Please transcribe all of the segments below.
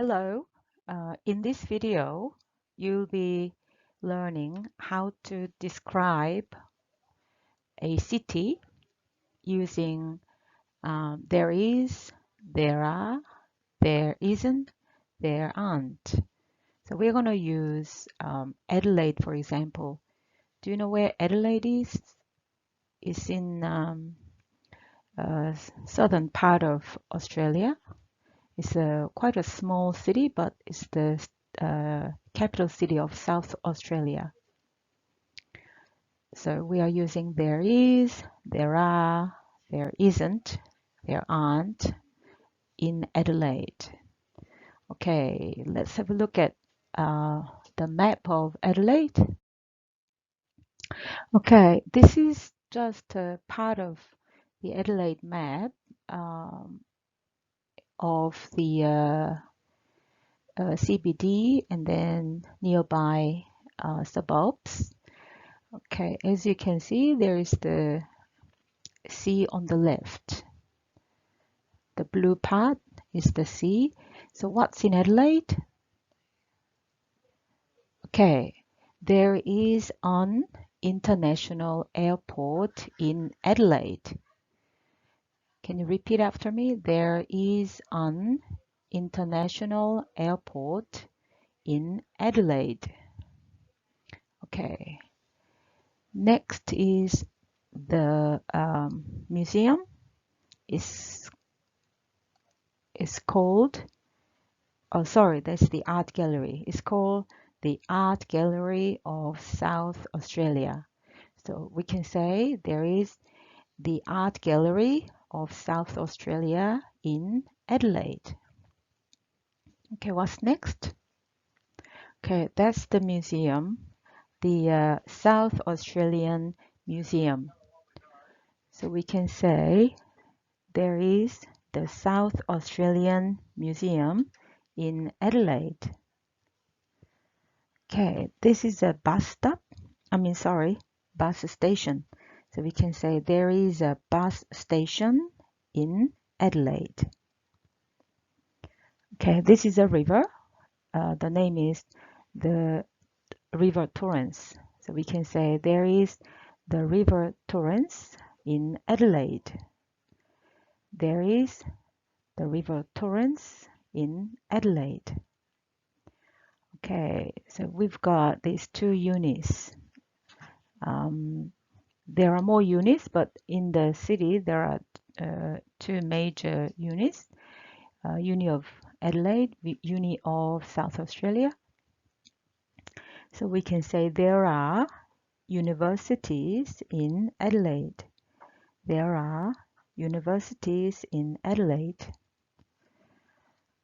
Hello. In this video, you'll be learning how to describe a city using there is, there are, there isn't, there aren't. So we're going to use Adelaide, for example. Do you know where Adelaide is? It's in southern part of Australia. It's quite a small city, but it's the capital city of South Australia. So we are using there is, there are, there isn't, there aren't in Adelaide. Okay, let's have a look at the map of Adelaide. Okay, this is just a part of the Adelaide map of the CBD and then nearby suburbs. Okay, as you can see, there is the sea on the left. The blue part is the sea. So what's in Adelaide? Okay, there is an international airport in Adelaide. Can you repeat after me? There is an international airport in Adelaide. Okay. Next is the museum. It's called, oh sorry, that's the art gallery. It's called the Art Gallery of South Australia. So we can say there is the Art Gallery of South Australia in Adelaide. Okay, what's next? Okay, that's the museum, the South Australian Museum. So we can say there is the South Australian Museum in Adelaide. Okay, this is a bus stop. Bus station. So we can say there is a bus station in Adelaide. Okay, this is a river. The name is the River Torrens. So we can say there is the River Torrens in Adelaide. There is the River Torrens in Adelaide. Okay, so we've got these two units. There are more units, but in the city there are two major units. Uni of Adelaide, Uni of South Australia. So we can say there are universities in Adelaide. There are universities in Adelaide.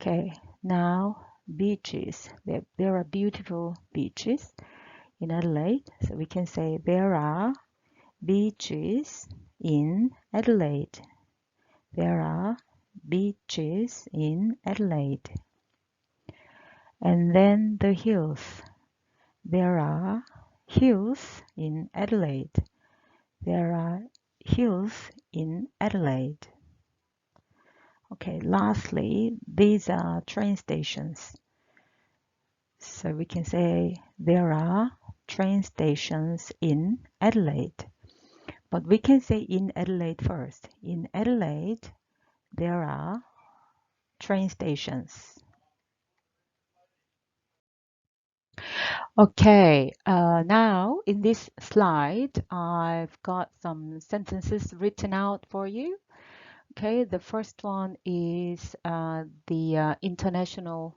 Okay, now beaches. There are beautiful beaches in Adelaide. So we can say there are beaches in Adelaide. There are beaches in Adelaide. And then the hills. There are hills in Adelaide. There are hills in Adelaide. Okay, lastly, these are train stations. So we can say there are train stations in Adelaide. But we can say in Adelaide first. In Adelaide, there are train stations. Okay, now in this slide, I've got some sentences written out for you. Okay, the first one is the international,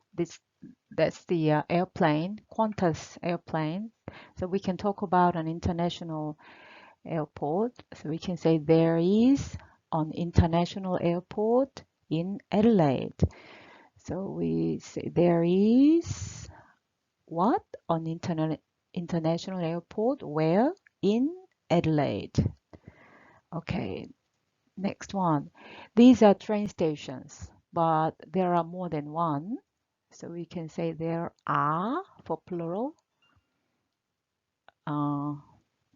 that's the airplane, Qantas airplane. So we can talk about an international airport. So we can say there is an international airport in Adelaide. So we say there is what? An international airport where? In Adelaide. Okay, next one. These are train stations, but there are more than one. So we can say there are, for plural,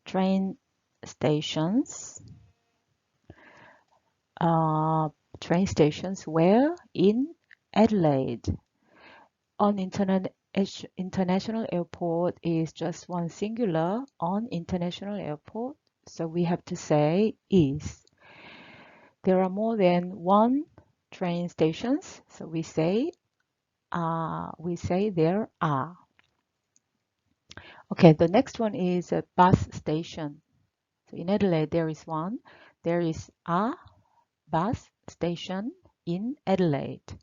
train stations. Train stations where? In Adelaide. On international airport is just one singular on international airport. So we have to say is. There are more than one train stations. So we say there are. Okay, the next one is a bus station. So in Adelaide, there is one. There is a bus station in Adelaide.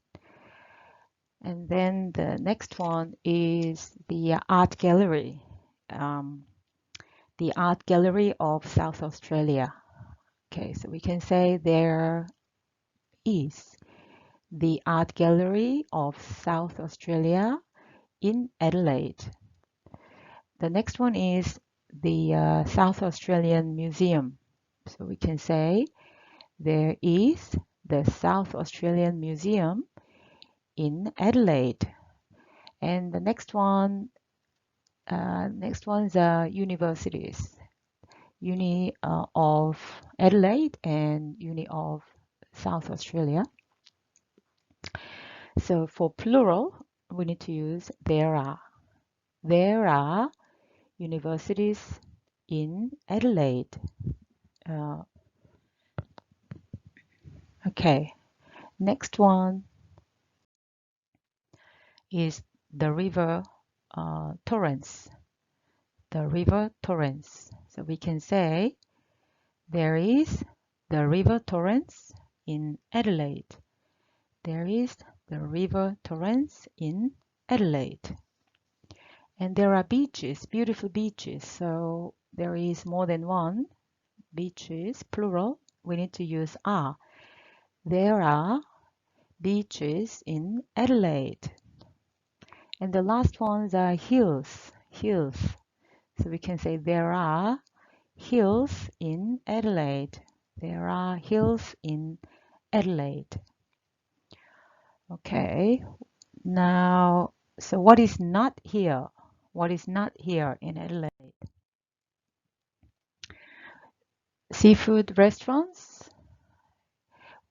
And then the next one is the art gallery. The art gallery of South Australia. Okay, so we can say there is the art gallery of South Australia in Adelaide. The next one is the South Australian Museum. So we can say there is the South Australian Museum in Adelaide. And the next one's universities. Uni of Adelaide and Uni of South Australia. So for plural, we need to use there are. There are universities in Adelaide. Okay, next one is the river Torrens. The river Torrens. So we can say there is the river Torrens in Adelaide. There is the river Torrens in Adelaide. And there are beaches, beautiful beaches. So there is more than one beaches, plural. We need to use are. There are beaches in Adelaide. And the last ones are hills, hills. So we can say there are hills in Adelaide. There are hills in Adelaide. Okay, now, so what is not here? What is not here in Adelaide? Seafood restaurants?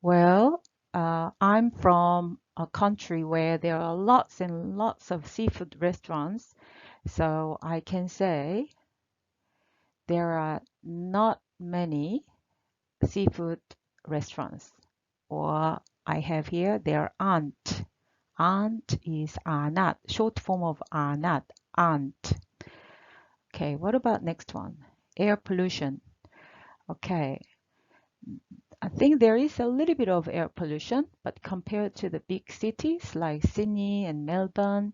Well, I'm from a country where there are lots and lots of seafood restaurants. So I can say there are not many seafood restaurants. Or I have here, there aren't. Aren't is are not, short form of are not, aren't. Okay, what about next one? Air pollution. Okay, I think there is a little bit of air pollution, but compared to the big cities like Sydney and Melbourne,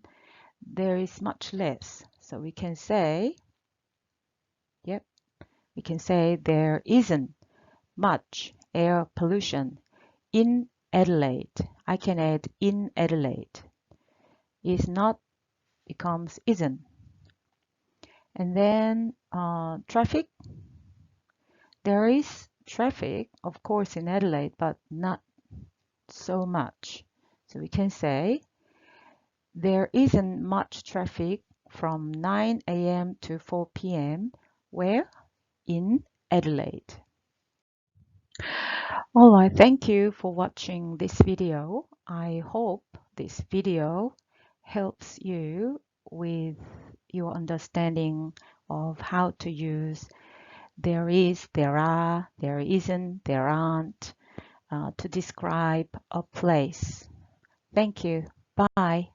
there is much less. So we can say, yep, we can say there isn't much air pollution in Adelaide. I can add in Adelaide. Is not becomes isn't. And then traffic. There is traffic, of course, in Adelaide, but not so much. So we can say there isn't much traffic from 9 a.m. to 4 p.m. Where? In Adelaide. All right, thank you for watching this video. I hope this video helps you with your understanding of how to use there is, there are, there isn't, there aren't to describe a place. Thank you. Bye.